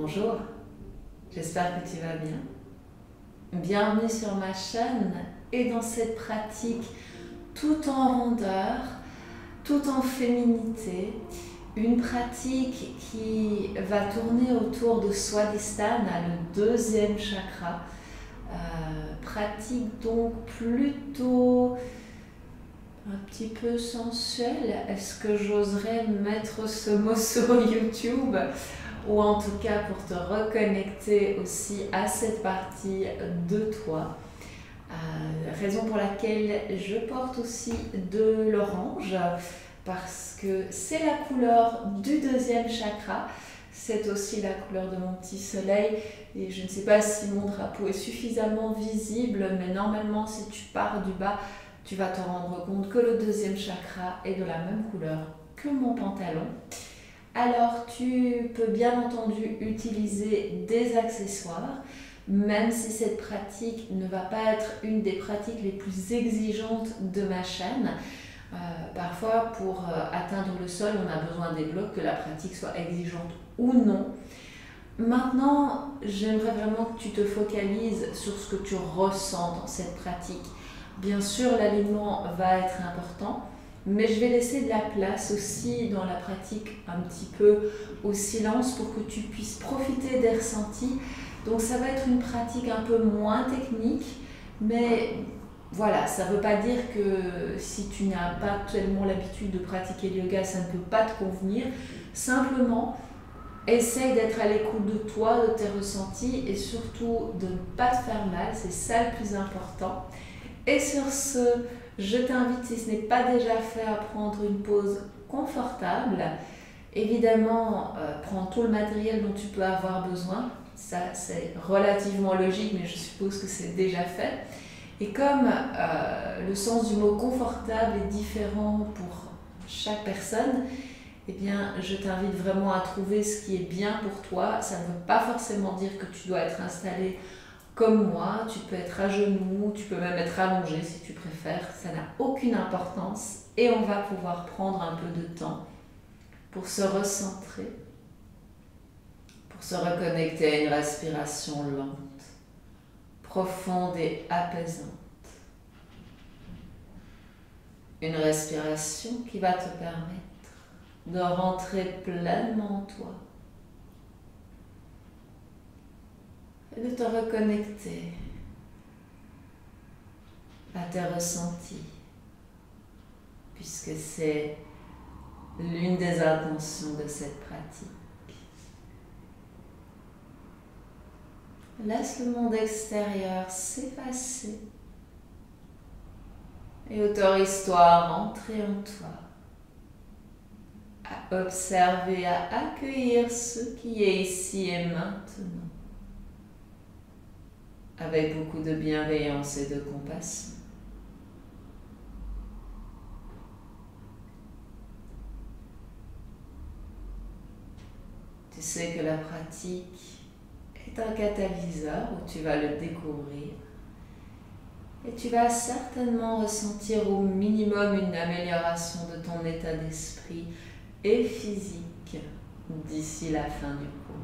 Bonjour, j'espère que tu vas bien. Bienvenue sur ma chaîne et dans cette pratique tout en rondeur, tout en féminité, une pratique qui va tourner autour de Swadhisthana, le deuxième chakra. Pratique donc plutôt un petit peu sensuelle. Est-ce que j'oserais mettre ce mot sur YouTube? Ou en tout cas pour te reconnecter aussi à cette partie de toi. Raison pour laquelle je porte aussi de l'orange, parce que c'est la couleur du deuxième chakra, c'est aussi la couleur de mon petit soleil, et je ne sais pas si mon drapeau est suffisamment visible, mais normalement si tu pars du bas, tu vas te rendre compte que le deuxième chakra est de la même couleur que mon pantalon. Alors tu peux bien entendu utiliser des accessoires, même si cette pratique ne va pas être une des pratiques les plus exigeantes de ma chaîne. Parfois pour atteindre le sol on a besoin des blocs, que la pratique soit exigeante ou non. Maintenant j'aimerais vraiment que tu te focalises sur ce que tu ressens dans cette pratique. Bien sûr l'alignement va être important, mais je vais laisser de la place aussi dans la pratique un petit peu au silence pour que tu puisses profiter des ressentis. Donc ça va être une pratique un peu moins technique, mais voilà, ça ne veut pas dire que si tu n'as pas actuellement l'habitude de pratiquer le yoga, ça ne peut pas te convenir. Simplement, essaye d'être à l'écoute de toi, de tes ressentis et surtout de ne pas te faire mal, c'est ça le plus important. Et sur ce, je t'invite, si ce n'est pas déjà fait, à prendre une pause confortable. Évidemment, prends tout le matériel dont tu peux avoir besoin. Ça, c'est relativement logique, mais je suppose que c'est déjà fait. Et comme le sens du mot confortable est différent pour chaque personne, eh bien, je t'invite vraiment à trouver ce qui est bien pour toi. Ça ne veut pas forcément dire que tu dois être installé comme moi, tu peux être à genoux, tu peux même être allongé si tu préfères, ça n'a aucune importance et on va pouvoir prendre un peu de temps pour se recentrer, pour se reconnecter à une respiration lente, profonde et apaisante. Une respiration qui va te permettre de rentrer pleinement en toi et de te reconnecter à tes ressentis, puisque c'est l'une des intentions de cette pratique. Laisse le monde extérieur s'effacer et autorise-toi à rentrer en toi, à observer, à accueillir ce qui est ici et maintenant, avec beaucoup de bienveillance et de compassion. Tu sais que la pratique est un catalyseur où tu vas le découvrir et tu vas certainement ressentir au minimum une amélioration de ton état d'esprit et physique d'ici la fin du cours.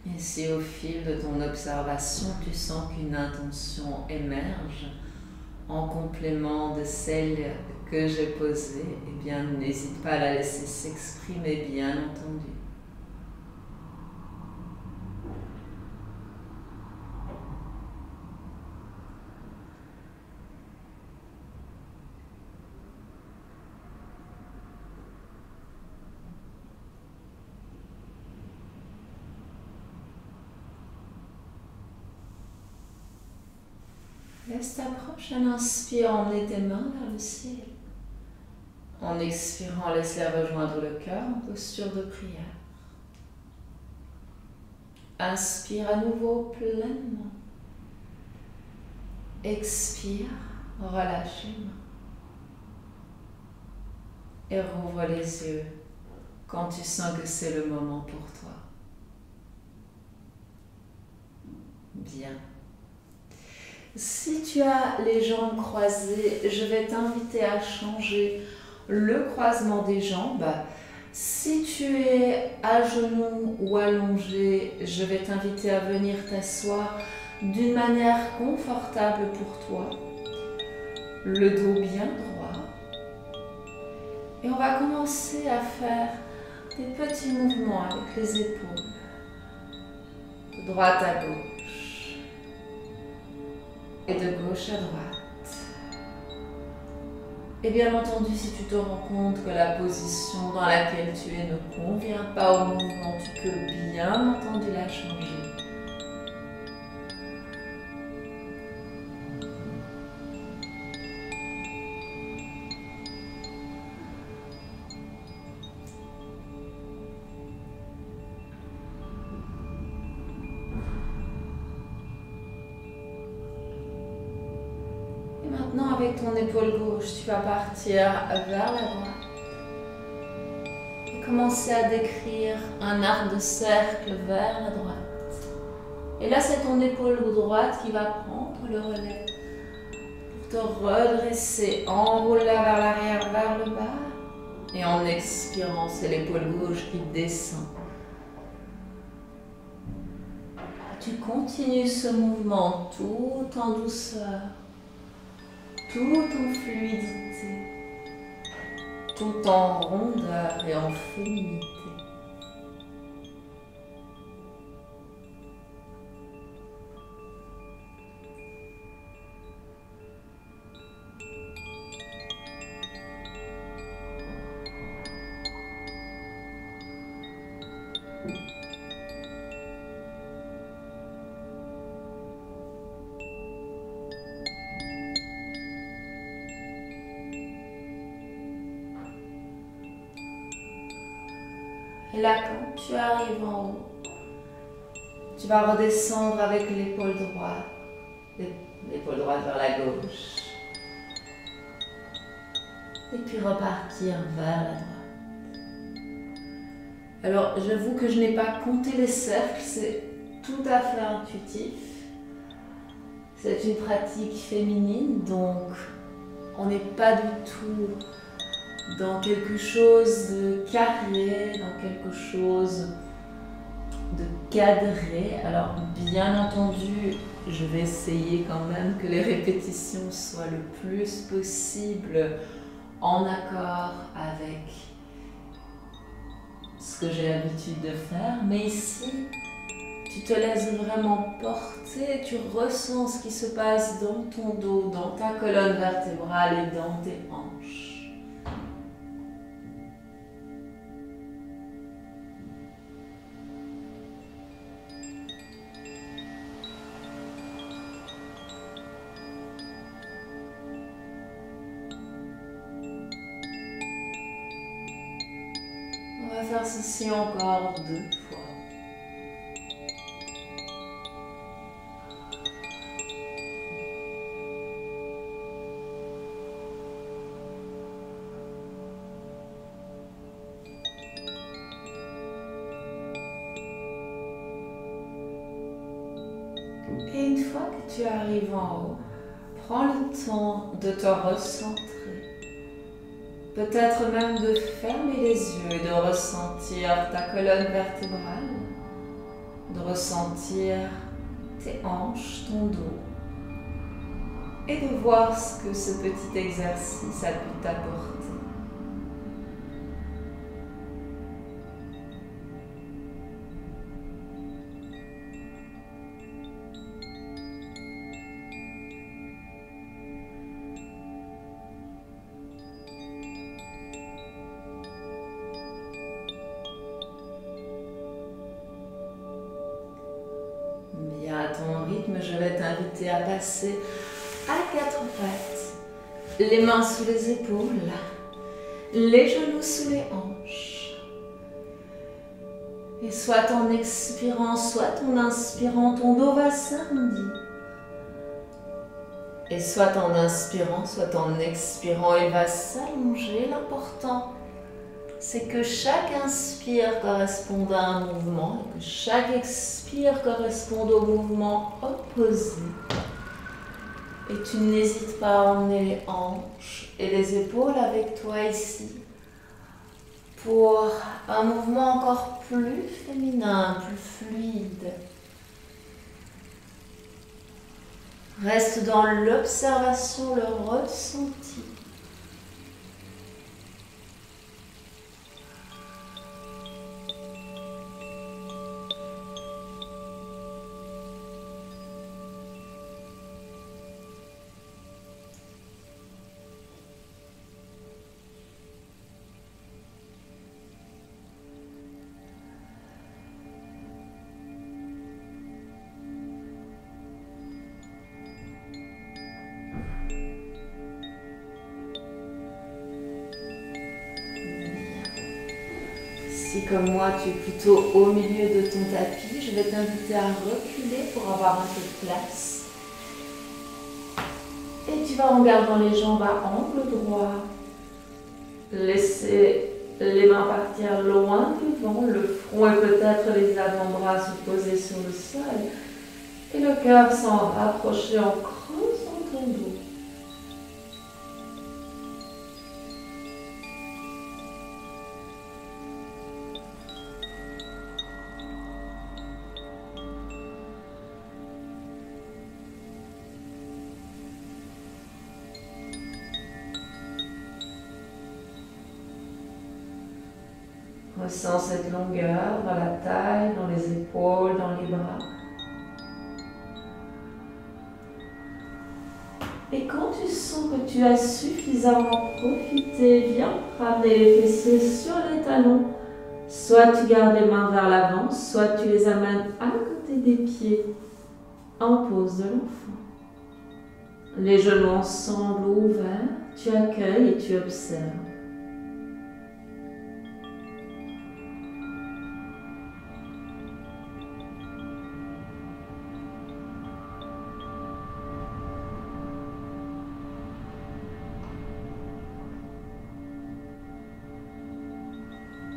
Et si au fil de ton observation, tu sens qu'une intention émerge en complément de celle que j'ai posée, eh bien n'hésite pas à la laisser s'exprimer, bien entendu. Laisse ta prochaine inspire emmener tes mains vers le ciel. En expirant, laisse-les rejoindre le cœur en posture de prière. Inspire à nouveau pleinement. Expire, relâche les mains. Et rouvre les yeux quand tu sens que c'est le moment pour toi. Bien. Si tu as les jambes croisées, je vais t'inviter à changer le croisement des jambes. Si tu es à genoux ou allongé, je vais t'inviter à venir t'asseoir d'une manière confortable pour toi. Le dos bien droit. Et on va commencer à faire des petits mouvements avec les épaules. De droite à gauche. Et de gauche à droite. Et bien entendu, si tu te rends compte que la position dans laquelle tu es ne convient pas au mouvement, tu peux bien entendu la changer. Maintenant, avec ton épaule gauche, tu vas partir vers la droite et commencer à décrire un arc de cercle vers la droite. Et là, c'est ton épaule droite qui va prendre le relais pour te redresser. Enroule-la vers l'arrière, vers le bas. Et en expirant, c'est l'épaule gauche qui descend. Tu continues ce mouvement tout en douceur. Tout en fluidité, tout en rondeur et en féminité. Et là, quand tu arrives en haut, tu vas redescendre avec l'épaule droite, vers la gauche. Et puis repartir vers la droite. Alors, j'avoue que je n'ai pas compté les cercles, c'est tout à fait intuitif. C'est une pratique féminine, donc on n'est pas du tout dans quelque chose de carré, dans quelque chose de cadré. Alors bien entendu, je vais essayer quand même que les répétitions soient le plus possible en accord avec ce que j'ai l'habitude de faire. Mais ici, tu te laisses vraiment porter, tu ressens ce qui se passe dans ton dos, dans ta colonne vertébrale et dans tes hanches. On va faire ceci encore 2 fois. Et une fois que tu arrives en haut, prends le temps de te recentrer. Peut-être même de fermer les yeux et de ressentir ta colonne vertébrale, de ressentir tes hanches, ton dos, et de voir ce que ce petit exercice a pu t'apporter. Bien, à ton rythme, je vais t'inviter à passer à 4 pattes, les mains sous les épaules, les genoux sous les hanches. Et soit en expirant, soit en inspirant, ton dos va s'arrondir. Et soit en inspirant, soit en expirant, il va s'allonger. L'important, c'est que chaque inspire corresponde à un mouvement et que chaque expire corresponde au mouvement opposé. Et tu n'hésites pas à emmener les hanches et les épaules avec toi ici pour un mouvement encore plus féminin, plus fluide. Reste dans l'observation, le ressenti. Si comme moi tu es plutôt au milieu de ton tapis, je vais t'inviter à reculer pour avoir un peu de place. Et tu vas en gardant les jambes à angle droit. Laisser les mains partir loin devant, le front et peut-être les avant-bras se poser sur le sol. Et le cœur s'en rapprocher en creusant ton dos. Ressens cette longueur dans la taille, dans les épaules, dans les bras. Et quand tu sens que tu as suffisamment profité, viens ramener les fessiers sur les talons. Soit tu gardes les mains vers l'avant, soit tu les amènes à côté des pieds en pose de l'enfant. Les genoux ensemble ouverts, tu accueilles et tu observes.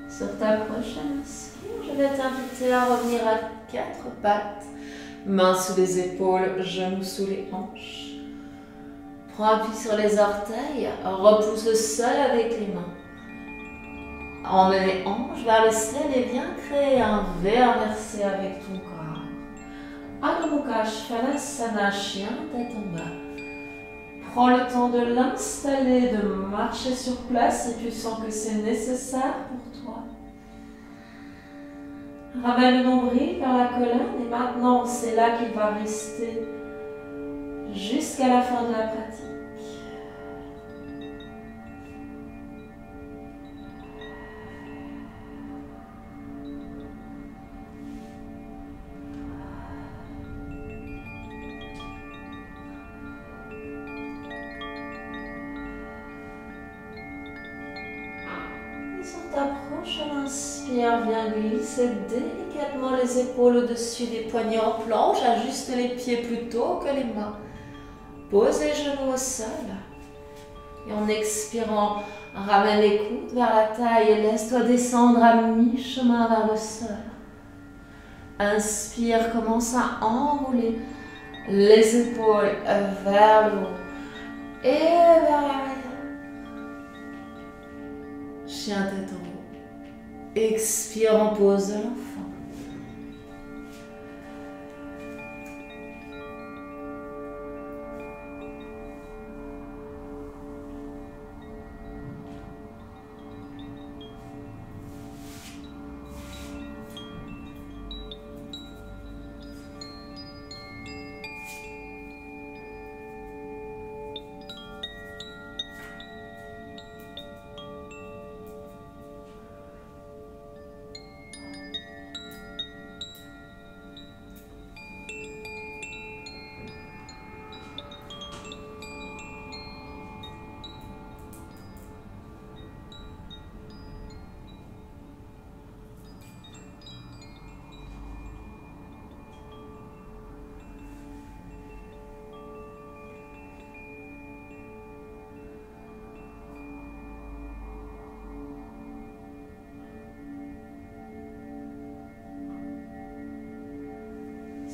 Sur ta prochaine inspire, je vais t'inviter à revenir à 4 pattes. Mains sous les épaules, genoux sous les hanches. Prends appui sur les orteils, repousse le sol avec les mains. Emmène les hanches vers le ciel et viens créer un V inversé avec ton corps. Adho Mukha Svanasana, chien tête en bas. Prends le temps de l'installer, de marcher sur place si tu sens que c'est nécessaire pour toi. Ramène le nombril vers la colonne et maintenant c'est là qu'il va rester jusqu'à la fin de la pratique. Sur ta prochaine inspire, viens glisser délicatement les épaules au-dessus des poignets en planche. Ajuste les pieds plus tôt que les mains. Pose les genoux au sol. Et en expirant, ramène les coudes vers la taille et laisse-toi descendre à mi-chemin vers le sol. Inspire, commence à enrouler les épaules vers le haut et vers l'arrière. Chien tête en haut. Expire en pose de l'enfant.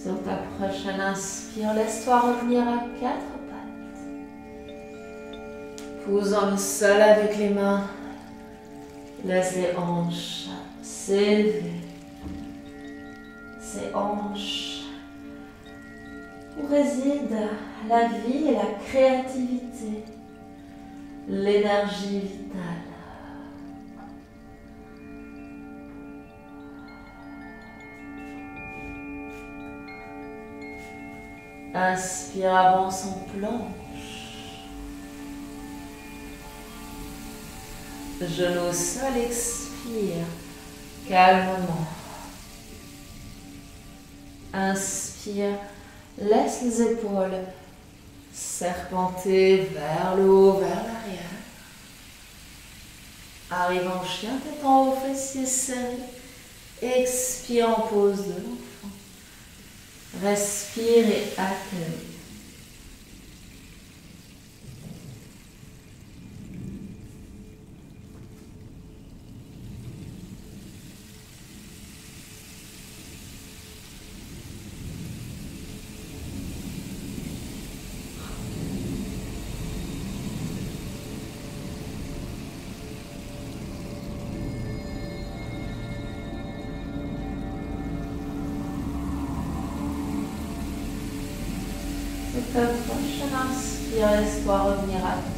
Sur ta prochaine inspire, laisse-toi revenir à quatre pattes. Posant le sol avec les mains. Laisse les hanches s'élever. Ces hanches où réside la vie et la créativité, l'énergie vitale. Inspire, avance en planche. Genou au sol, expire calmement. Inspire, laisse les épaules serpenter vers le haut, vers l'arrière. Arrive en chien, tête en haut, fessiers serrés. Expire en pose de l'enfant. Respire et accueille. Ta prochaine inspire, laisse-toi revenir à toi.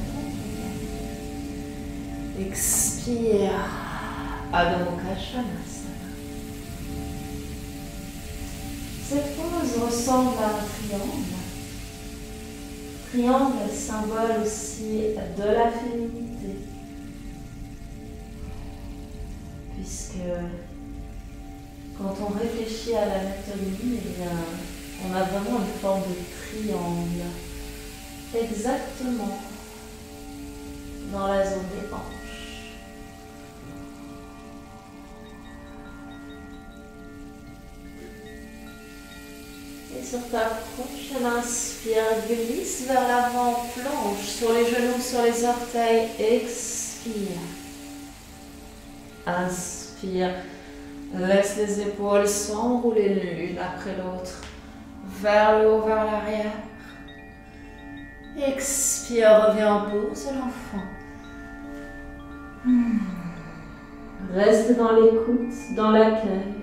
Expire, Adho Mukha Svanasana. Cette pose ressemble à un triangle. Triangle, symbole aussi de la féminité. Puisque quand on réfléchit à l'anatomie, eh bien, on a vraiment une forme de triangle, exactement dans la zone des hanches. Et sur ta prochaine inspire, glisse vers l'avant, planche sur les genoux, sur les orteils, expire. Inspire, laisse les épaules s'enrouler l'une après l'autre. Vers le haut, vers l'arrière. Expire, reviens en pose, l'enfant. Reste dans l'écoute, dans l'accueil.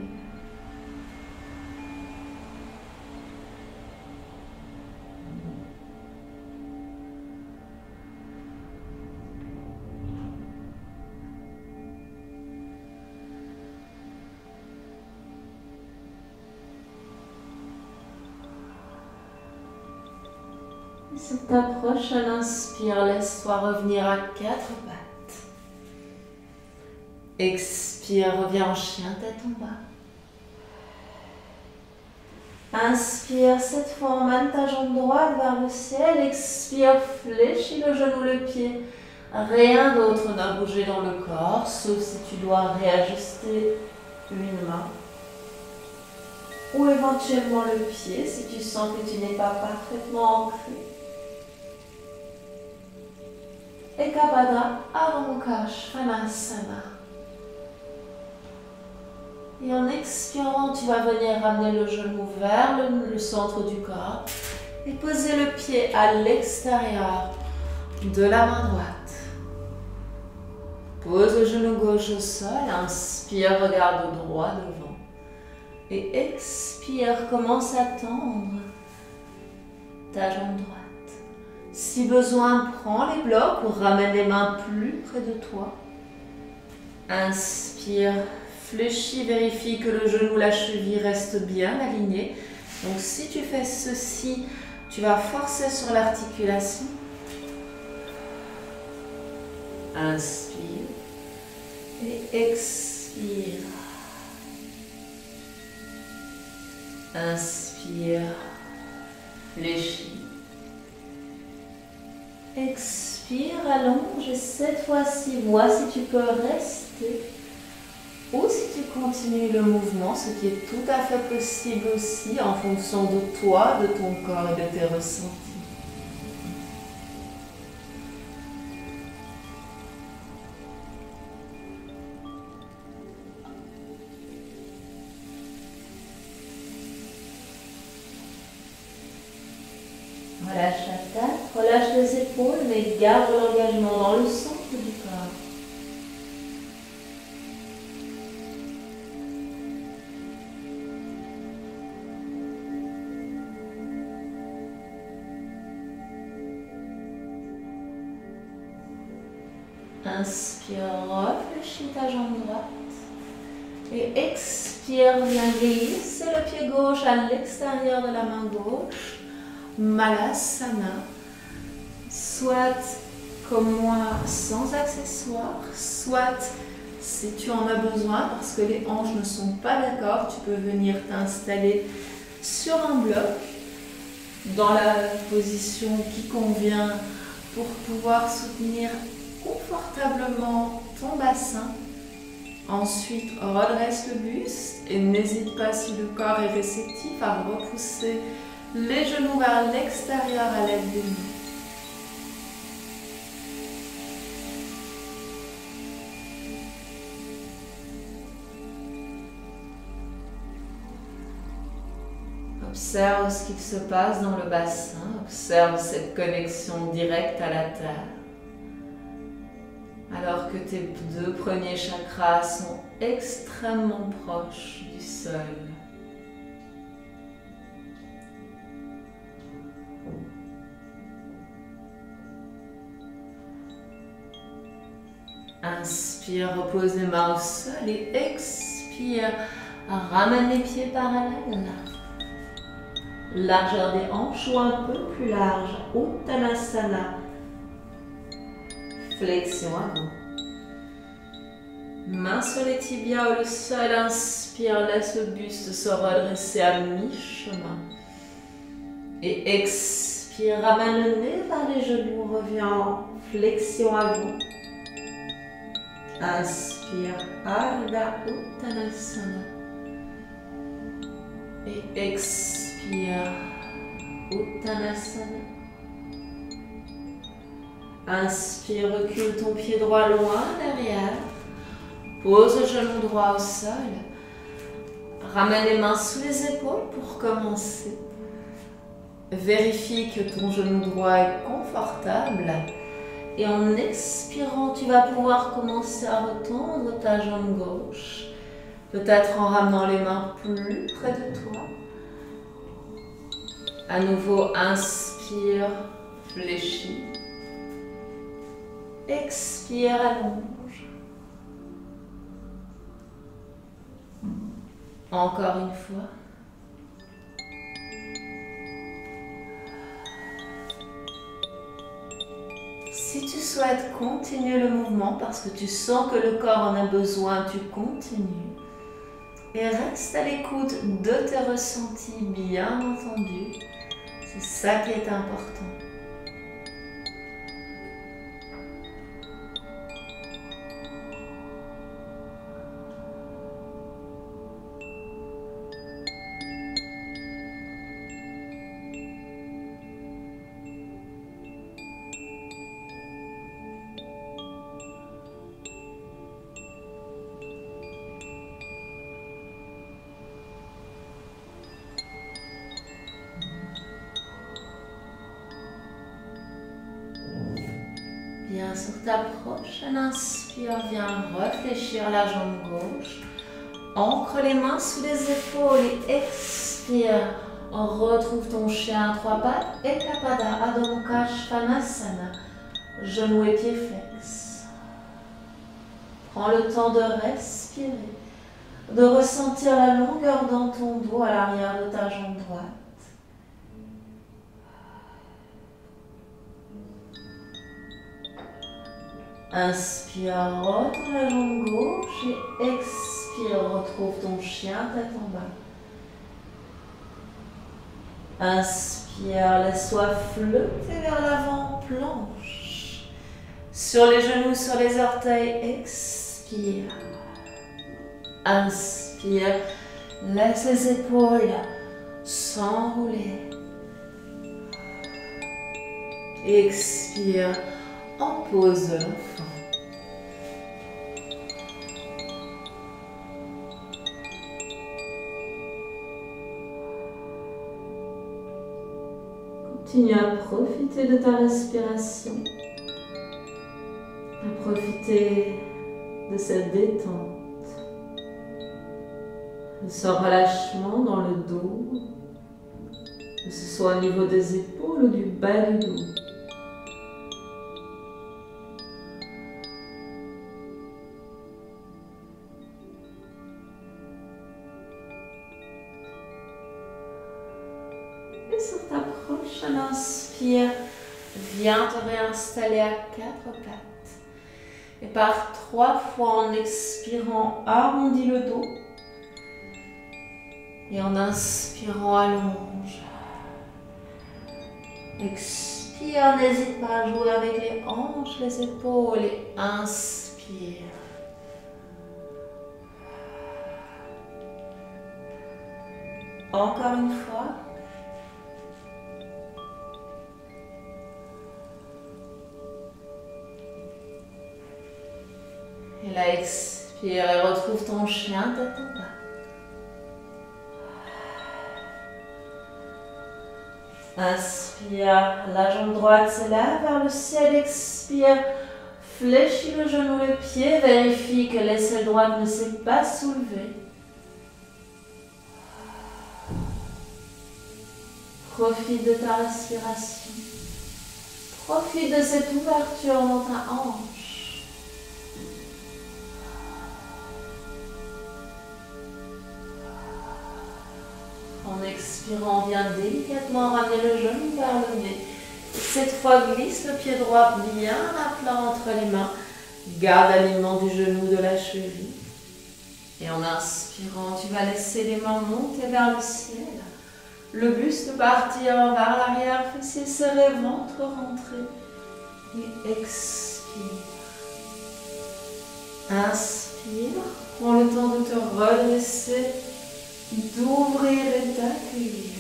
Sur ta prochaine inspire, laisse-toi revenir à quatre pattes. Expire, reviens en chien, tête en bas. Inspire, cette fois emmène ta jambe droite vers le ciel. Expire, fléchis le genou, le pied. Rien d'autre n'a bougé dans le corps, sauf si tu dois réajuster une main. Ou éventuellement le pied, si tu sens que tu n'es pas parfaitement ancré. Ekabhadra Adho Mukha Svanasana. Et en expirant, tu vas venir ramener le genou vers le centre du corps et poser le pied à l'extérieur de la main droite. Pose le genou gauche au sol, inspire, regarde droit devant. Et expire, commence à tendre ta jambe droite. Si besoin, prends les blocs ou ramène les mains plus près de toi. Inspire, fléchis, vérifie que le genou, la cheville restent bien alignés. Donc si tu fais ceci, tu vas forcer sur l'articulation. Inspire et expire. Inspire, fléchis. Expire, allonge et cette fois-ci, vois si tu peux rester ou si tu continues le mouvement, ce qui est tout à fait possible aussi en fonction de toi, de ton corps et de tes ressentis. et garde l'engagement dans le centre du corps. Inspire, réfléchis ta jambe droite. Et expire, viens glisser le pied gauche à l'extérieur de la main gauche. Malasana. Soit comme moi, sans accessoires, soit si tu en as besoin, parce que les hanches ne sont pas d'accord, tu peux venir t'installer sur un bloc, dans la position qui convient pour pouvoir soutenir confortablement ton bassin. Ensuite, redresse le buste et n'hésite pas, si le corps est réceptif, à repousser les genoux vers l'extérieur à l'aide des mains. Observe ce qu'il se passe dans le bassin, observe cette connexion directe à la terre. Alors que tes deux premiers chakras sont extrêmement proches du sol. Inspire, repose les mains au sol et expire, ramène les pieds parallèles. Largeur des hanches ou un peu plus large, Uttanasana. Flexion avant. Main sur les tibias ou le sol, inspire, laisse le buste se redresser à mi-chemin. Et expire, ramène le nez vers les genoux, reviens en flexion avant. Inspire, Ardha Uttanasana. Et expire, Uttanasana. Inspire, recule ton pied droit loin derrière. Pose le genou droit au sol. Ramène les mains sous les épaules pour commencer. Vérifie que ton genou droit est confortable. Et en expirant, tu vas pouvoir commencer à retendre ta jambe gauche. Peut-être en ramenant les mains plus près de toi. À nouveau, inspire, fléchis. Expire, allonge. Encore une fois. Si tu souhaites continuer le mouvement parce que tu sens que le corps en a besoin, tu continues. Et reste à l'écoute de tes ressentis, bien entendu. C'est ça qui est important. Bien, sur ta prochaine inspire, viens réfléchir la jambe gauche. Ancre les mains sous les épaules et expire. Retrouve ton chien à trois pattes. Ekapada Adho Mukha Svanasana. Genoux et pieds flex. Prends le temps de respirer, de ressentir la longueur dans ton dos à l'arrière de ta jambe droite. Inspire, retourne la jambe gauche et expire, retrouve ton chien tête en bas. Inspire, laisse-toi flotter vers l'avant, planche. Sur les genoux, sur les orteils, expire. Inspire, laisse les épaules s'enrouler. Expire, en pose de l'enfant. Continue à profiter de ta respiration. profiter de cette détente, de ce relâchement dans le dos, que ce soit au niveau des épaules ou du bas du dos. Et sur ta prochaine inspire, viens te réinstaller à quatre pattes. Et par 3 fois en expirant, arrondis le dos. Et en inspirant, allonge. Expire, n'hésite pas à jouer avec les hanches, les épaules et inspire. Encore une fois. Et là, expire et retrouve ton chien tête en bas. Inspire, la jambe droite s'élève vers le ciel, expire, fléchis le genou, le pied, vérifie que l'aisselle droite ne s'est pas soulevée. Profite de ta respiration, profite de cette ouverture dans ta hanche. En expirant, viens délicatement ramener le genou vers le nez. Cette fois, glisse le pied droit bien à plat entre les mains. Garde l'alignement du genou de la cheville. Et en inspirant, tu vas laisser les mains monter vers le ciel. Le buste partir vers l'arrière, fessiers serrés, ventre rentré. Et expire. Inspire. Prends le temps de te redresser, d'ouvrir et d'accueillir.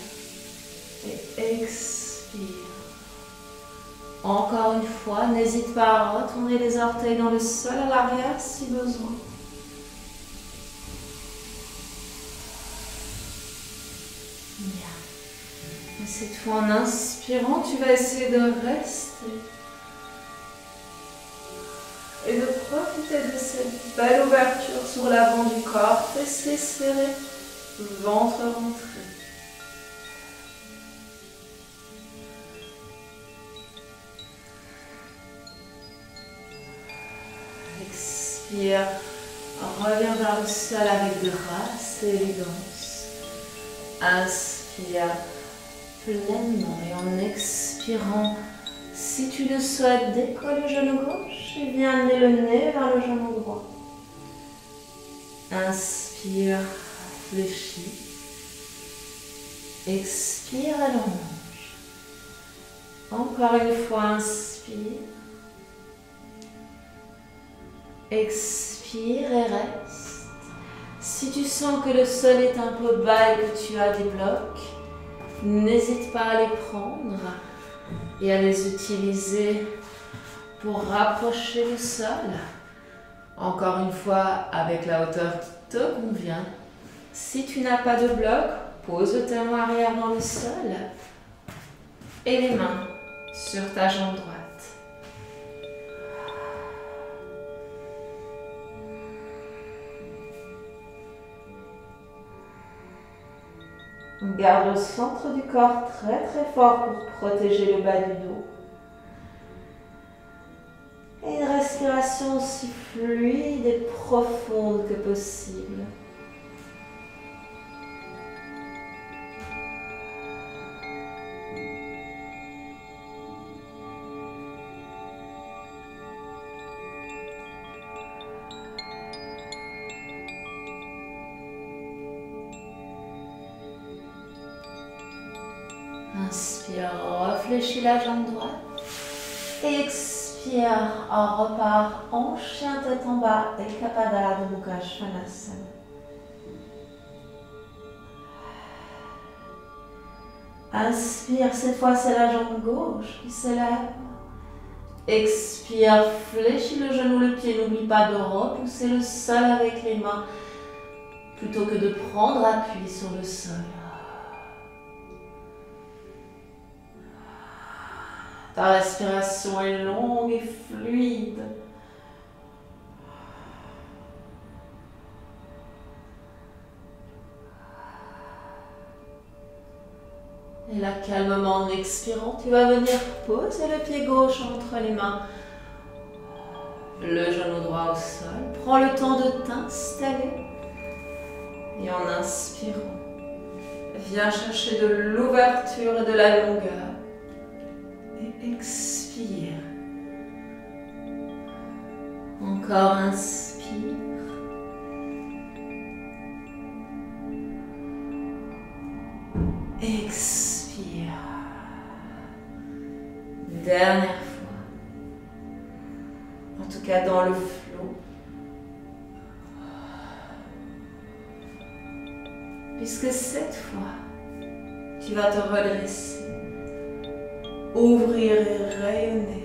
Et expire. Encore une fois, n'hésite pas à retourner les orteils dans le sol à l'arrière si besoin. Bien. Et cette fois, en inspirant, tu vas essayer de rester et de profiter de cette belle ouverture sur l'avant du corps, fessiers serrés, ventre rentré. Expire, reviens vers le sol avec grâce et élégance. Inspire pleinement et en expirant, si tu le souhaites, décolle le genou gauche et viens amener le nez vers le genou droit. Inspire, fléchis. Expire, allonge. Encore une fois, inspire. Expire et reste. Si tu sens que le sol est un peu bas et que tu as des blocs, n'hésite pas à les prendre et à les utiliser pour rapprocher le sol. Encore une fois, avec la hauteur qui te convient. Si tu n'as pas de bloc, pose le talon arrière dans le sol et les mains sur ta jambe droite. Garde le centre du corps très très fort pour protéger le bas du dos. Et une respiration aussi fluide et profonde que possible. Inspire, réfléchis la jambe droite. Et expire, on repart en chien tête en bas et Kapada de Mukha Svanasana. Inspire, cette fois c'est la jambe gauche qui s'élève. Expire, fléchis le genou, le pied, n'oublie pas de repousser le sol avec les mains plutôt que de prendre appui sur le sol. Ta respiration est longue et fluide. Et là, calmement, en expirant, tu vas venir poser le pied gauche entre les mains. Le genou droit au sol. Prends le temps de t'installer. Et en inspirant, viens chercher de l'ouverture et de la longueur. Et expire. Encore inspire. Expire. Dernière fois. En tout cas dans le flot. Puisque cette fois, tu vas te redresser, ouvrir et rayonner.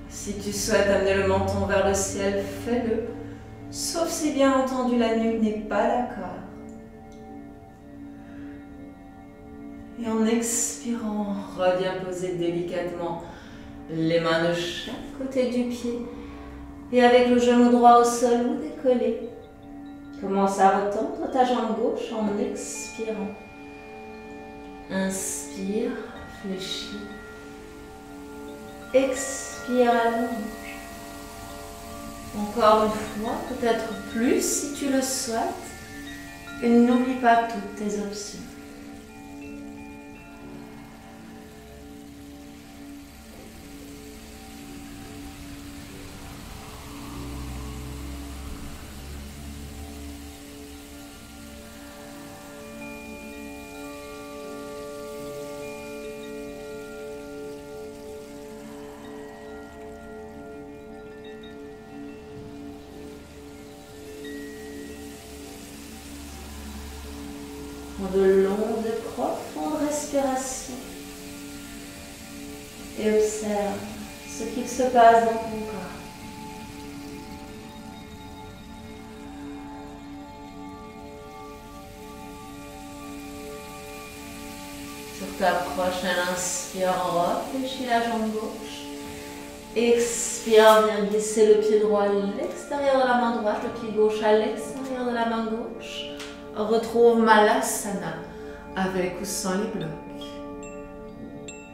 Si tu souhaites amener le menton vers le ciel, fais-le. Sauf si bien entendu la nuque n'est pas d'accord. Et en expirant, reviens poser délicatement les mains de chaque côté du pied. Et avec le genou droit au sol ou décollé, commence à retendre ta jambe gauche en expirant. Inspire, fléchis. Expire, allonge. Encore une fois, peut-être plus si tu le souhaites. Et n'oublie pas toutes tes options. Prends de longues et profondes respirations et observe ce qu'il se passe dans ton corps. Sur ta prochaine inspire, réfléchis la jambe gauche. Expire, viens glisser le pied droit à l'extérieur de la main droite, le pied gauche à l'extérieur de la main gauche. Retrouve Malasana avec ou sans les blocs.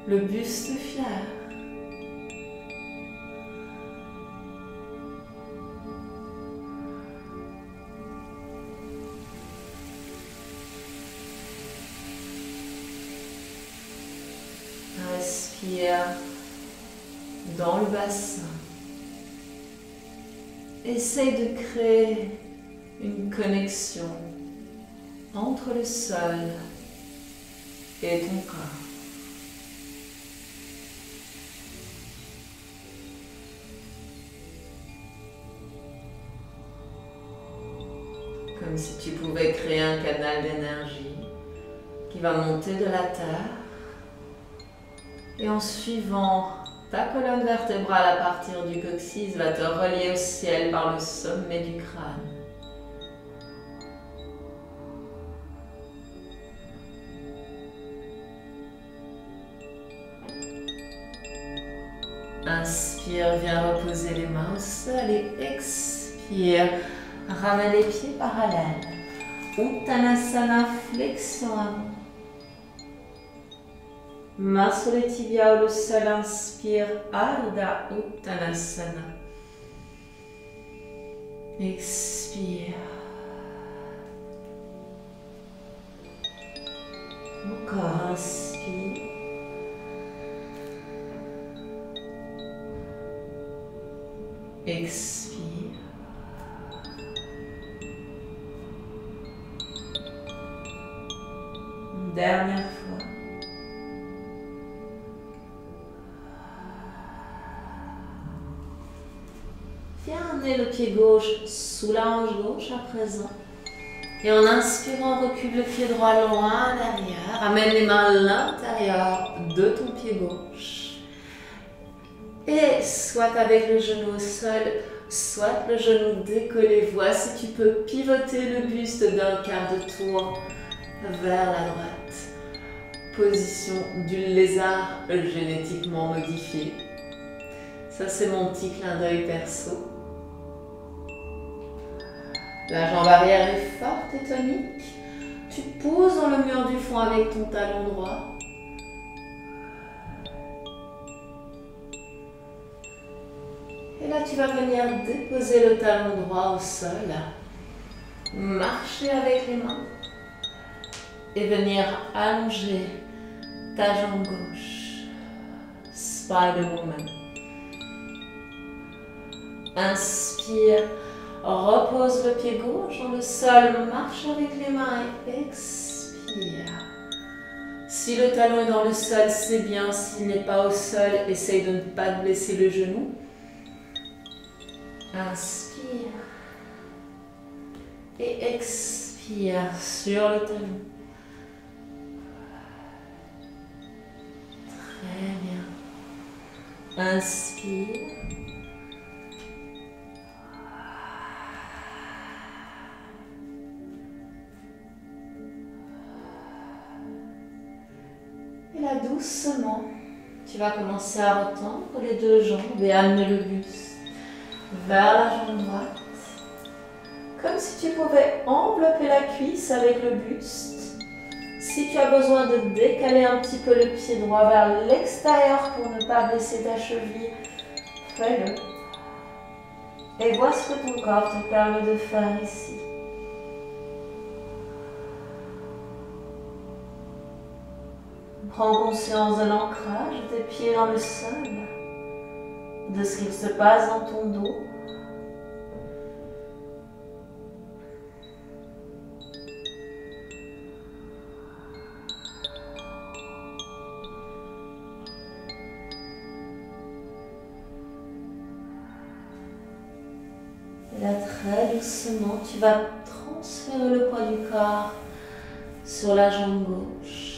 Le buste fier. Respire dans le bassin. Essaye de créer une connexion entre le sol et ton corps. Comme si tu pouvais créer un canal d'énergie qui va monter de la terre et en suivant ta colonne vertébrale à partir du coccyx va te relier au ciel par le sommet du crâne. Inspire, viens reposer les mains au sol et expire. Ramène les pieds parallèles. Uttanasana, flexion avant. Main sur les tibias ou le sol, inspire. Ardha Uttanasana. Expire. Encore inspire. Expire. Une dernière fois. Viens amener le pied gauche sous la hanche gauche à présent. Et en inspirant, recule le pied droit loin derrière. Amène les mains à l'intérieur de ton pied gauche. Et soit avec le genou au sol, soit le genou décollé. Vois si tu peux pivoter le buste d'un quart de tour vers la droite. Position du lézard génétiquement modifié. Ça, c'est mon petit clin d'œil perso. La jambe arrière est forte et tonique. Tu pousses dans le mur du fond avec ton talon droit. Et là, tu vas venir déposer le talon droit au sol. Marcher avec les mains. Et venir allonger ta jambe gauche. Spider Woman. Inspire. Repose le pied gauche dans le sol, marche avec les mains et expire. Si le talon est dans le sol, c'est bien. S'il n'est pas au sol, essaye de ne pas blesser le genou. Inspire. Et expire sur le talon. Très bien. Inspire. Et là, doucement, tu vas commencer à retendre les deux jambes et amener le buste vers la jambe droite. Comme si tu pouvais envelopper la cuisse avec le buste. Si tu as besoin de décaler un petit peu le pied droit vers l'extérieur pour ne pas blesser ta cheville, fais-le. Et vois ce que ton corps te permet de faire ici. Prends conscience de l'ancrage de tes pieds dans le sol, de ce qu'il se passe dans ton dos. Et là, très doucement, tu vas transférer le poids du corps sur la jambe gauche.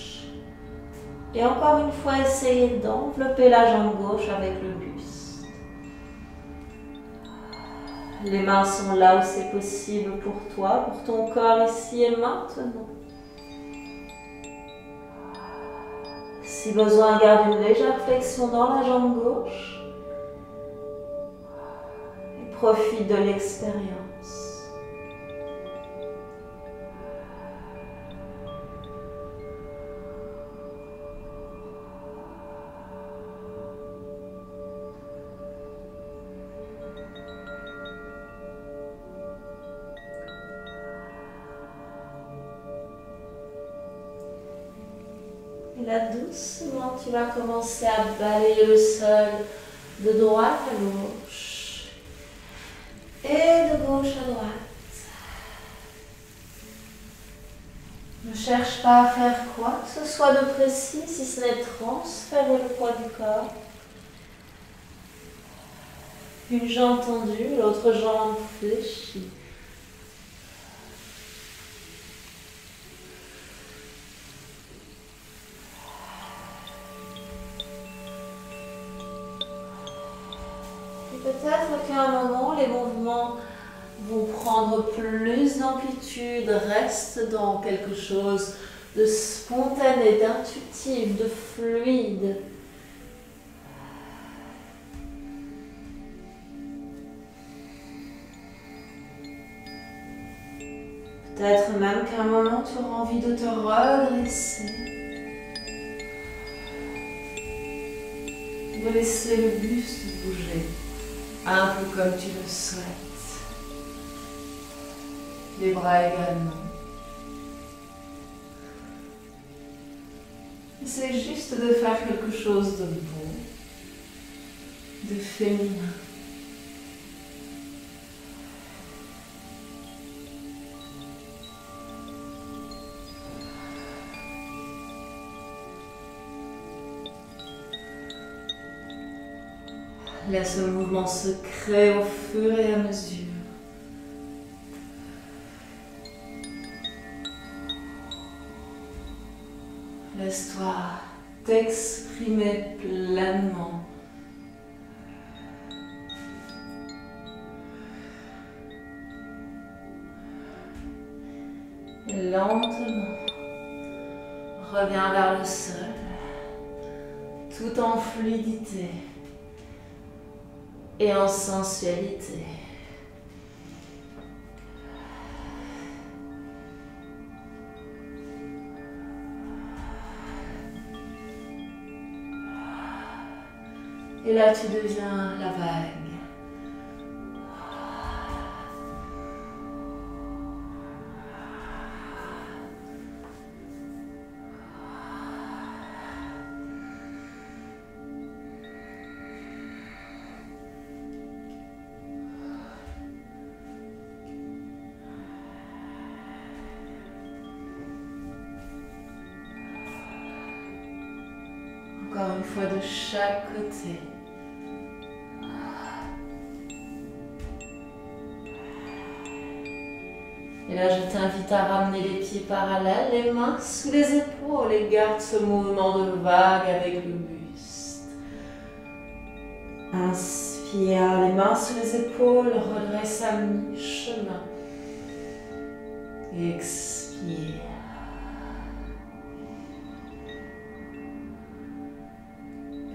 Et encore une fois, essayez d'envelopper la jambe gauche avec le buste. Les mains sont là où c'est possible pour toi, pour ton corps ici et maintenant. Si besoin, garde une légère flexion dans la jambe gauche. Et profite de l'expérience. Et là, doucement, tu vas commencer à balayer le sol de droite à gauche et de gauche à droite. Ne cherche pas à faire quoi que ce soit de précis, si ce n'est transférer le poids du corps. Une jambe tendue, l'autre jambe fléchie. Peut-être qu'à un moment, les mouvements vont prendre plus d'amplitude, reste dans quelque chose de spontané, d'intuitif, de fluide. Peut-être même qu'à un moment, tu auras envie de te redresser. De laisser le buste bouger. Un peu comme tu le souhaites. Les bras également. C'est juste de faire quelque chose de beau, de féminin. Laisse le mouvement se créer au fur et à mesure. Laisse-toi t'exprimer pleinement. Et lentement, reviens vers le sol, tout en fluidité et en sensualité. Et là, tu deviens la vague. Encore une fois de chaque côté. Et là, je t'invite à ramener les pieds parallèles, les mains sous les épaules et garde ce mouvement de vague avec le buste. Inspire, les mains sous les épaules, redresse à mi-chemin. Expire.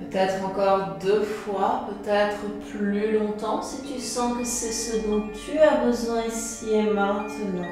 Peut-être encore 2 fois, peut-être plus longtemps si tu sens que c'est ce dont tu as besoin ici et maintenant.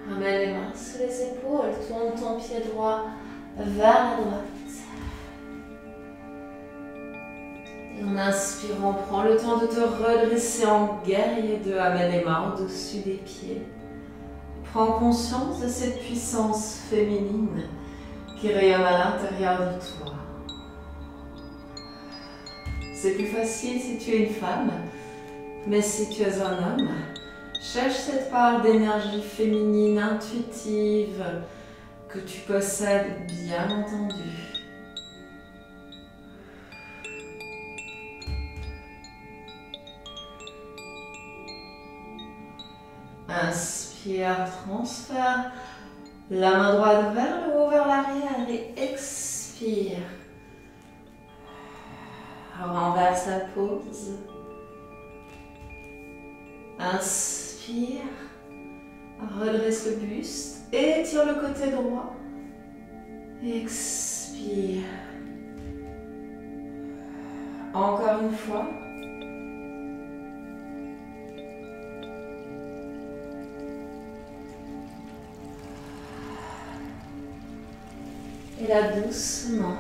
Ramène les mains sous les épaules, tourne ton pied droit vers la droite. Et en inspirant, prends le temps de te redresser en guerrier 2. Amène les mains au-dessus des pieds. Prends conscience de cette puissance féminine qui rayonne à l'intérieur de toi. C'est plus facile si tu es une femme, mais si tu es un homme, cherche cette part d'énergie féminine intuitive que tu possèdes bien entendu. Inspire, transfère la main droite vers le haut, vers l'arrière et expire. Renverse la pose. Inspire, redresse le buste, étire le côté droit, expire. Encore une fois. Et là, doucement,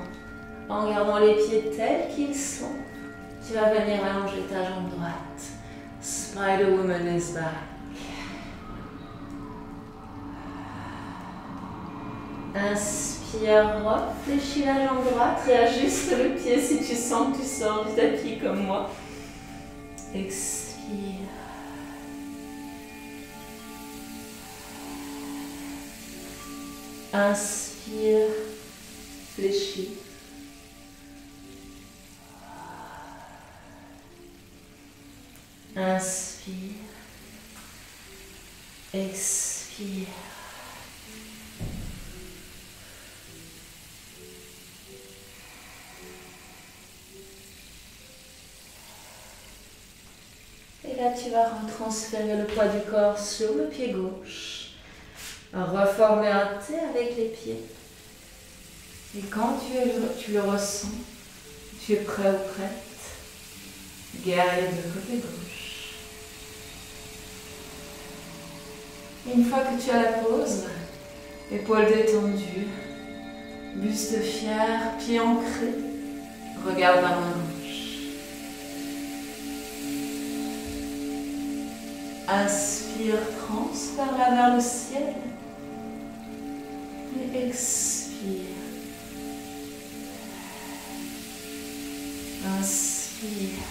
en gardant les pieds tels qu'ils sont, tu vas venir allonger ta jambe droite. Spider Woman is back. Inspire, réfléchis la jambe droite, réajuste le pied si tu sens que tu sors du tapis comme moi. Expire. Inspire, fléchis. Inspire, expire. Et là, tu vas retransférer le poids du corps sur le pied gauche. Reformer un T avec les pieds. Et quand tu le ressens, tu es prêt ou prête, guerrier de côté gauche. Une fois que tu as la pose, épaules détendues, buste fier, pied ancré, regarde la main gauche. Inspire, transfère-la vers le ciel. Et expire. Inspire.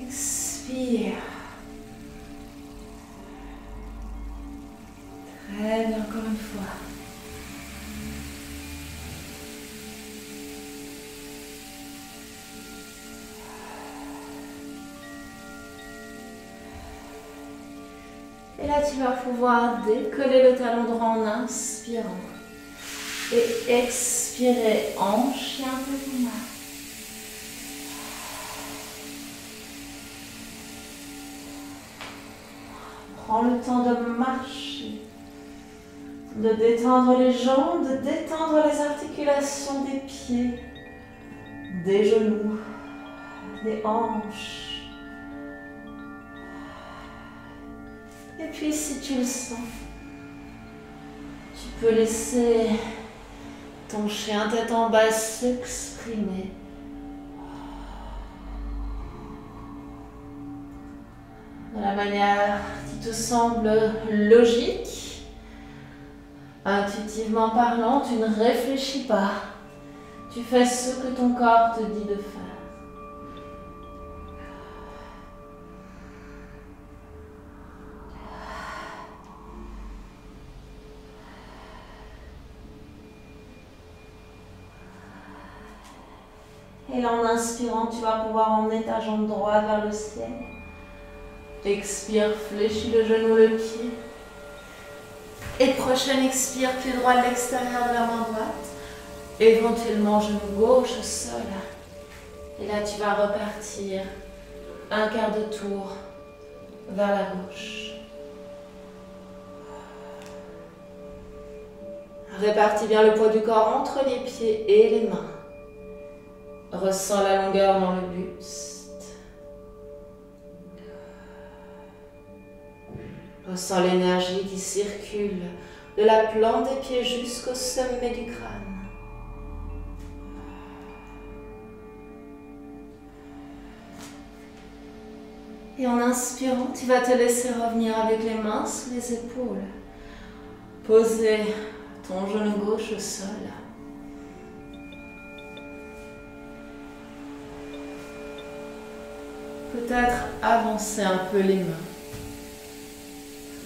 Expire. Très bien, encore une fois. Et là, là, tu vas pouvoir décoller le talon droit en inspirant. Et expirer en chien petit mat. Prends le temps de marcher, de détendre les jambes, de détendre les articulations des pieds, des genoux, des hanches. Et puis si tu le sens, tu peux laisser ton chien tête en bas s'exprimer. De la manière qui te semble logique, intuitivement parlant, tu ne réfléchis pas. Tu fais ce que ton corps te dit de faire. Et là, en inspirant, tu vas pouvoir emmener ta jambe droite vers le ciel. Expire, fléchis le genou, le pied. Et prochaine expire, pied droit à l'extérieur de la main droite. Éventuellement, genou gauche au sol. Et là, tu vas repartir un quart de tour vers la gauche. Répartis bien le poids du corps entre les pieds et les mains. Ressens la longueur dans le buste. Ressens l'énergie qui circule de la plante des pieds jusqu'au sommet du crâne. Et en inspirant, tu vas te laisser revenir avec les mains sous les épaules. Poser ton genou gauche au sol. Peut-être avancer un peu les mains.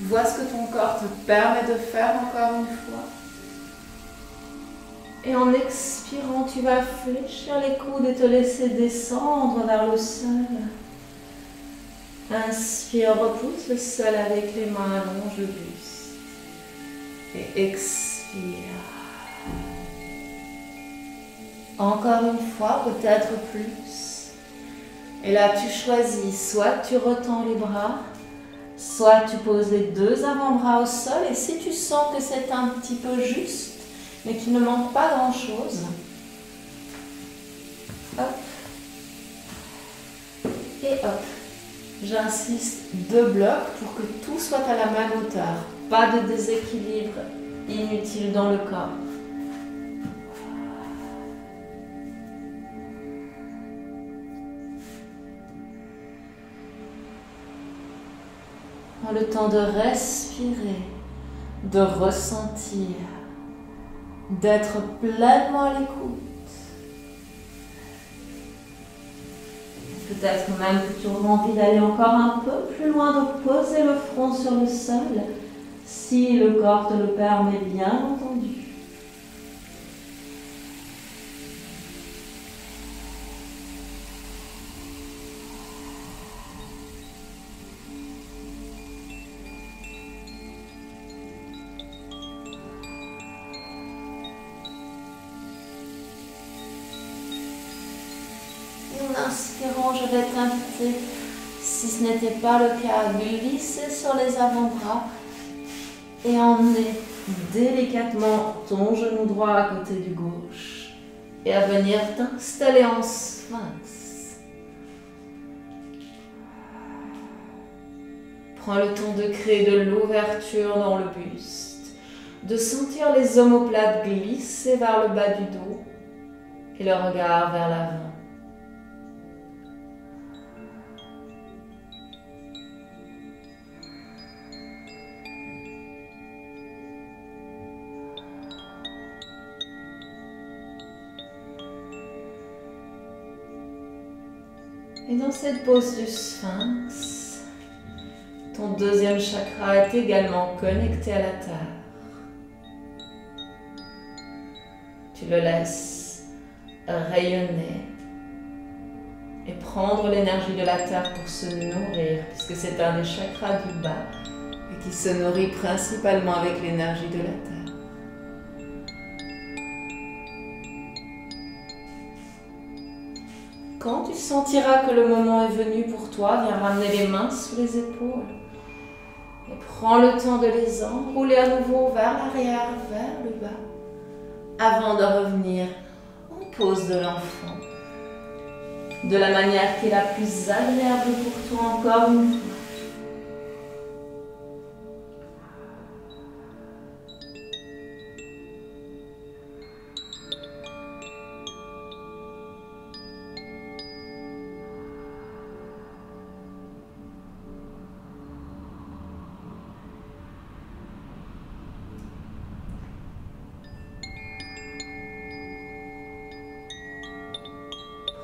Vois ce que ton corps te permet de faire encore une fois. Et en expirant, tu vas fléchir les coudes et te laisser descendre vers le sol. Inspire, repousse le sol avec les mains, allonge le buste. Et expire. Encore une fois, peut-être plus. Et là, tu choisis, soit tu retends les bras, soit tu poses les deux avant-bras au sol. Et si tu sens que c'est un petit peu juste, mais qu'il ne manque pas grand-chose, hop, et hop. J'insiste, 2 blocs pour que tout soit à la même hauteur. Pas de déséquilibre inutile dans le corps. Prends le temps de respirer, de ressentir, d'être pleinement à l'écoute. Peut-être même que tu auras envie d'aller encore un peu plus loin, de poser le front sur le sol, si le corps te le permet, bien entendu. En inspirant, je vais t'inviter, si ce n'était pas le cas, à glisser sur les avant-bras et emmener délicatement ton genou droit à côté du gauche et à venir t'installer en sphinx. Prends le temps de créer de l'ouverture dans le buste, de sentir les omoplates glisser vers le bas du dos et le regard vers l'avant. Et dans cette pose du sphinx, ton deuxième chakra est également connecté à la terre. Tu le laisses rayonner et prendre l'énergie de la terre pour se nourrir, puisque c'est un des chakras du bas et et qui se nourrit principalement avec l'énergie de la Terre. Quand tu sentiras que le moment est venu pour toi, viens ramener les mains sous les épaules et prends le temps de les enrouler à nouveau vers l'arrière, vers le bas, avant de revenir en pose de l'enfant, de la manière qui est la plus agréable pour toi encore une fois.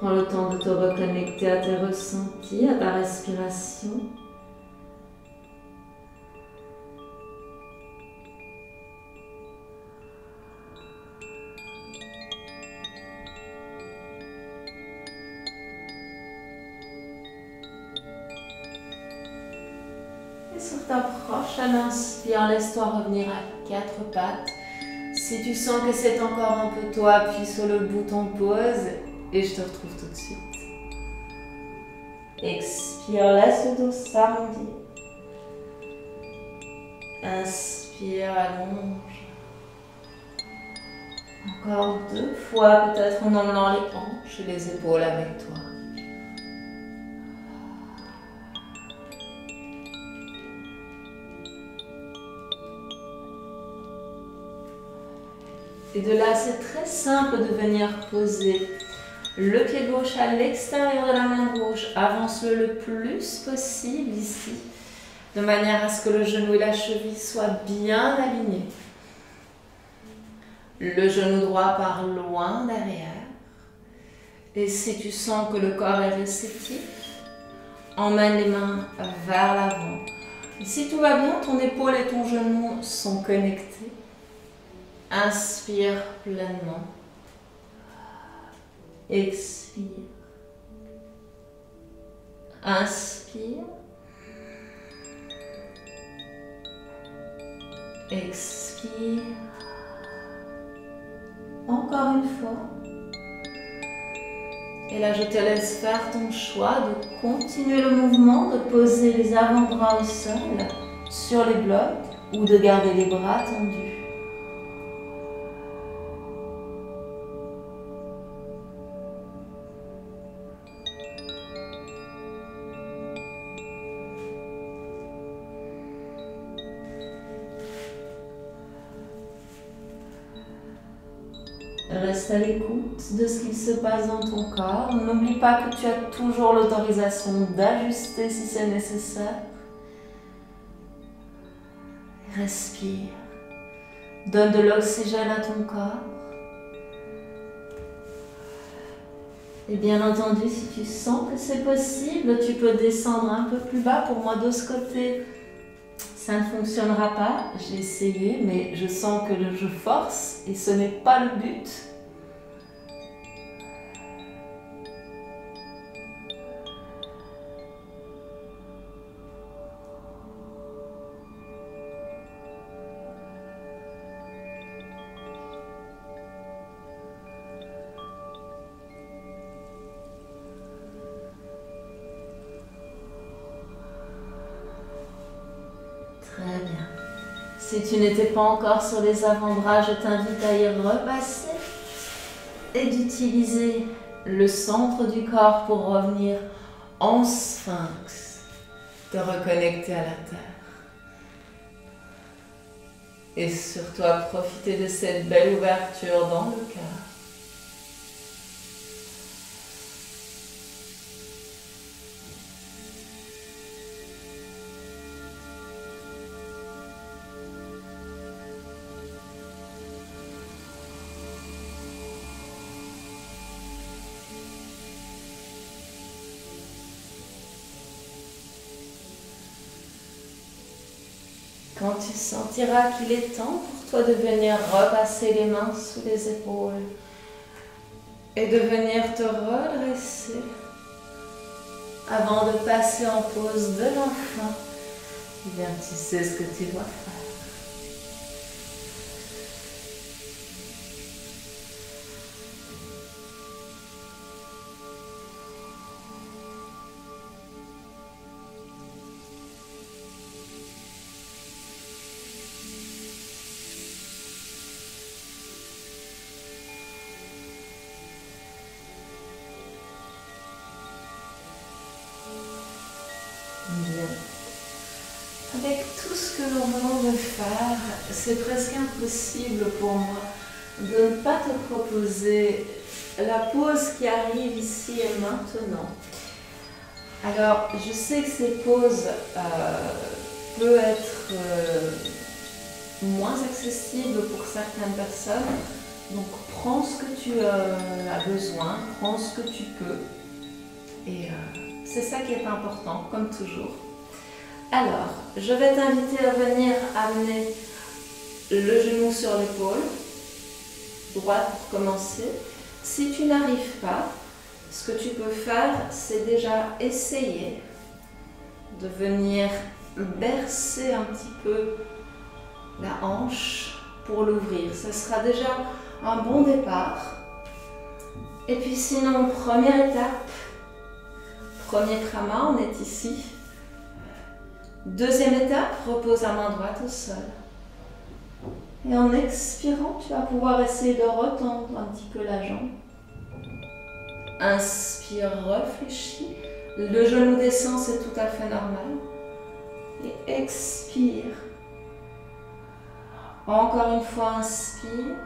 Prends le temps de te reconnecter à tes ressentis, à ta respiration. Et sur ta prochaine inspire, laisse-toi revenir à 4 pattes. Si tu sens que c'est encore un peu toi, appuie sur le bouton pause. Et je te retrouve tout de suite. Expire, laisse le dos s'arrondir. Inspire, allonge. Encore 2 fois, peut-être en emmenant les hanches et les épaules avec toi. Et de là, c'est très simple de venir poser le pied gauche à l'extérieur de la main gauche. Avance-le le plus possible ici, de manière à ce que le genou et la cheville soient bien alignés. Le genou droit part loin derrière. Et si tu sens que le corps est réceptif, emmène les mains vers l'avant. Et si tout va bien, ton épaule et ton genou sont connectés. Inspire pleinement. Expire. Inspire. Expire. Encore une fois. Et là, je te laisse faire ton choix de continuer le mouvement, de poser les avant-bras au sol, sur les blocs, ou de garder les bras tendus. Reste à l'écoute de ce qui se passe dans ton corps. N'oublie pas que tu as toujours l'autorisation d'ajuster si c'est nécessaire. Respire. Donne de l'oxygène à ton corps. Et bien entendu, si tu sens que c'est possible, tu peux descendre un peu plus bas. Pour moi, de ce côté, ça ne fonctionnera pas. J'ai essayé, mais je sens que je force et ce n'est pas le but. Très bien. Si tu n'étais pas encore sur les avant-bras, je t'invite à y repasser et d'utiliser le centre du corps pour revenir en sphinx, te reconnecter à la terre. Et surtout à profiter de cette belle ouverture dans le cœur. Quand tu sentiras qu'il est temps pour toi de venir repasser les mains sous les épaules et de venir te redresser avant de passer en pose de l'enfant, Eh bien, tu sais ce que tu dois faire. Bien. Avec tout ce que l'on va faire, c'est presque impossible pour moi de ne pas te proposer la pause qui arrive ici et maintenant. Alors, je sais que ces pauses peuvent être moins accessibles pour certaines personnes, donc prends ce que tu as besoin, prends ce que tu peux, et c'est ça qui est important, comme toujours. Alors, je vais t'inviter à venir amener le genou sur l'épaule, droite pour commencer. Si tu n'arrives pas, ce que tu peux faire, c'est déjà essayer de venir bercer un petit peu la hanche pour l'ouvrir. Ce sera déjà un bon départ. Et puis sinon, première étape, premier prana, on est ici. Deuxième étape, repose la main droite au sol. Et en expirant, tu vas pouvoir essayer de retendre un petit peu la jambe. Inspire, réfléchis. Le genou descend, c'est tout à fait normal. Et expire. Encore une fois, inspire.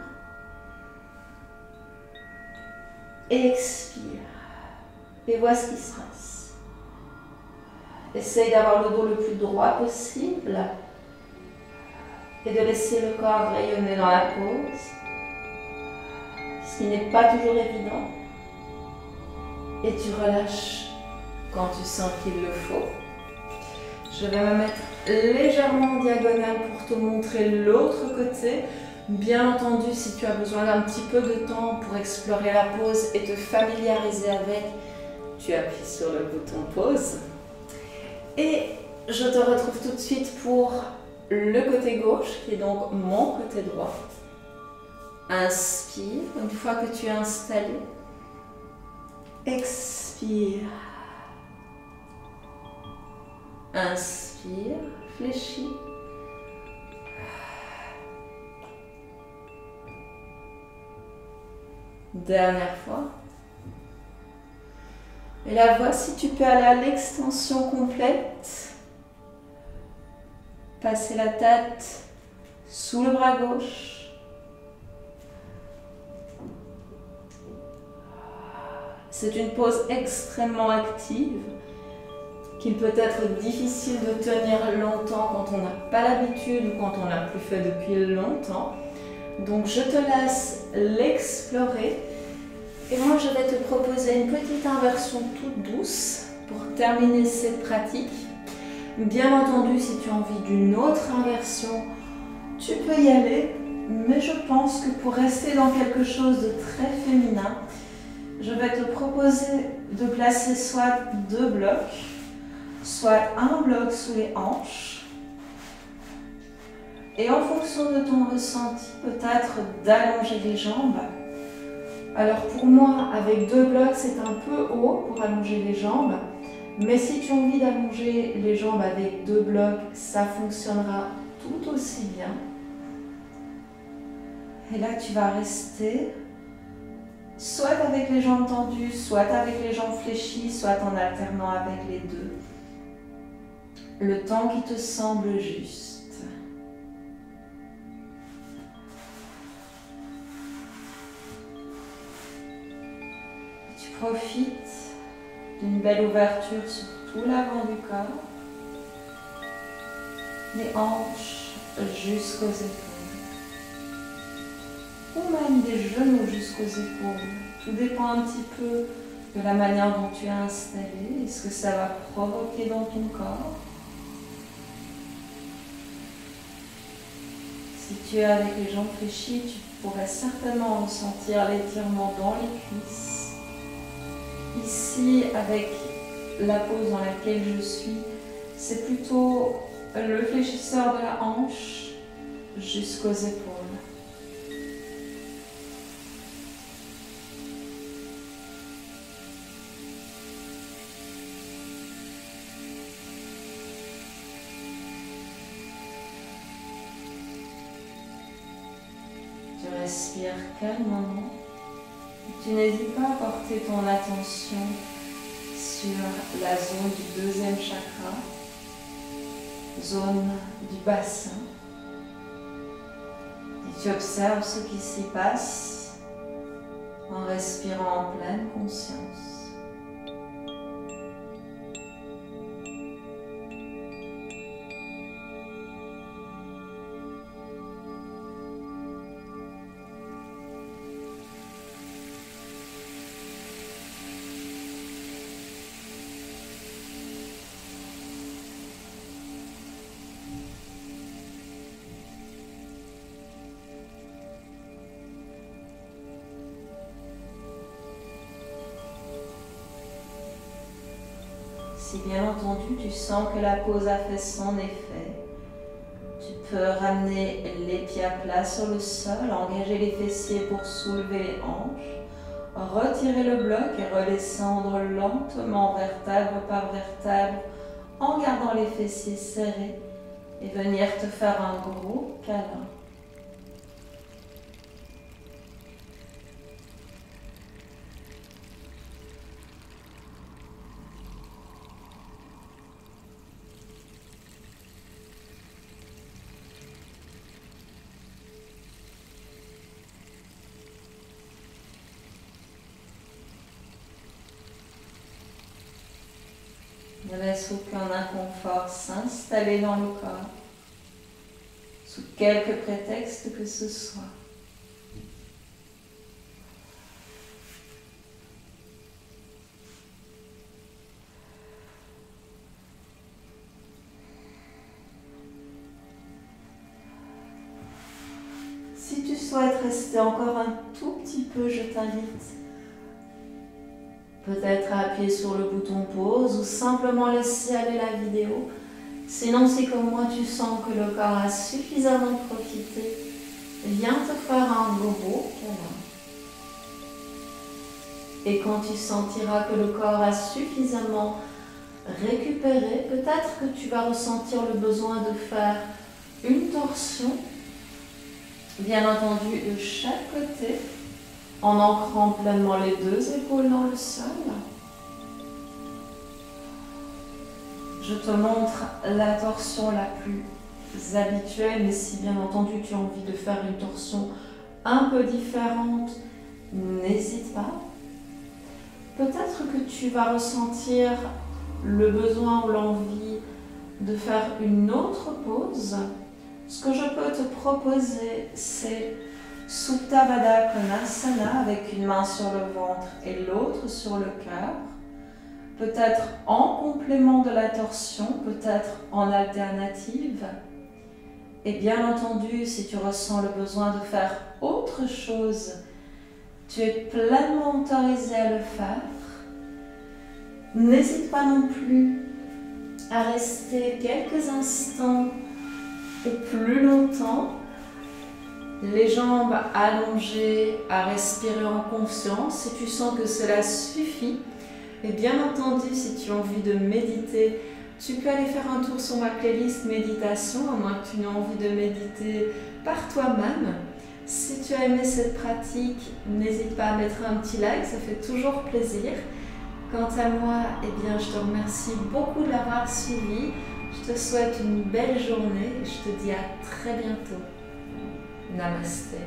Expire. Et vois ce qui se passe. Essaye d'avoir le dos le plus droit possible et de laisser le corps rayonner dans la pause, ce qui n'est pas toujours évident. Et tu relâches quand tu sens qu'il le faut. Je vais me mettre légèrement en diagonale pour te montrer l'autre côté. Bien entendu, si tu as besoin d'un petit peu de temps pour explorer la pause et te familiariser avec, tu appuies sur le bouton pause. Et je te retrouve tout de suite pour le côté gauche, qui est donc mon côté droit. Inspire, une fois que tu es installé. Expire. Inspire, fléchis. Dernière fois. Et là, voici, tu peux aller à l'extension complète. Passer la tête sous le bras gauche. C'est une pose extrêmement active qu'il peut être difficile de tenir longtemps quand on n'a pas l'habitude ou quand on n'a plus fait depuis longtemps. Donc je te laisse l'explorer. Et moi, je vais te proposer une petite inversion toute douce pour terminer cette pratique. Bien entendu, si tu as envie d'une autre inversion, tu peux y aller. Mais je pense que pour rester dans quelque chose de très féminin, je vais te proposer de placer soit deux blocs, soit un bloc sous les hanches. Et en fonction de ton ressenti, peut-être d'allonger les jambes. Alors pour moi, avec deux blocs, c'est un peu haut pour allonger les jambes. Mais si tu as envie d'allonger les jambes avec deux blocs, ça fonctionnera tout aussi bien. Et là, tu vas rester soit avec les jambes tendues, soit avec les jambes fléchies, soit en alternant avec les deux. Le temps qui te semble juste. Profite d'une belle ouverture sur tout l'avant du corps, les hanches jusqu'aux épaules, ou même des genoux jusqu'aux épaules. Tout dépend un petit peu de la manière dont tu es installé et ce que ça va provoquer dans ton corps. Si tu es avec les jambes fléchies, tu pourrais certainement ressentir l'étirement dans les cuisses. Ici, avec la pose dans laquelle je suis, c'est plutôt le fléchisseur de la hanche jusqu'aux épaules. Tu respires calmement. Tu n'hésites pas à porter ton attention sur la zone du deuxième chakra, zone du bassin. Et tu observes ce qui s'y passe en respirant en pleine conscience. Si bien entendu tu sens que la pause a fait son effet, tu peux ramener les pieds à plat sur le sol, engager les fessiers pour soulever les hanches, retirer le bloc et redescendre lentement vertèbre par vertèbre en gardant les fessiers serrés et venir te faire un gros câlin. Ne laisse aucun inconfort s'installer dans le corps, sous quelque prétexte que ce soit. Si tu souhaites rester encore un tout petit peu, je t'invite peut-être à appuyer sur le bouton pause ou simplement laisser aller la vidéo. Sinon, si comme moi tu sens que le corps a suffisamment profité, viens te faire un gros câlin. Et quand tu sentiras que le corps a suffisamment récupéré, peut-être que tu vas ressentir le besoin de faire une torsion, bien entendu de chaque côté, en ancrant pleinement les deux épaules dans le sol. Je te montre la torsion la plus habituelle, mais si bien entendu tu as envie de faire une torsion un peu différente, n'hésite pas. Peut-être que tu vas ressentir le besoin ou l'envie de faire une autre pause. Ce que je peux te proposer, c'est Supta Baddha Konasana avec une main sur le ventre et l'autre sur le cœur. Peut-être en complément de la torsion, peut-être en alternative. Et bien entendu, si tu ressens le besoin de faire autre chose, tu es pleinement autorisé à le faire. N'hésite pas non plus à rester quelques instants ou plus longtemps, les jambes allongées, à respirer en conscience. Si tu sens que cela suffit, et bien entendu, si tu as envie de méditer, tu peux aller faire un tour sur ma playlist méditation, à moins que tu n'aies envie de méditer par toi-même. Si tu as aimé cette pratique, n'hésite pas à mettre un petit like, ça fait toujours plaisir. Quant à moi, eh bien, je te remercie beaucoup de l'avoir suivi. Je te souhaite une belle journée et je te dis à très bientôt. Namasté.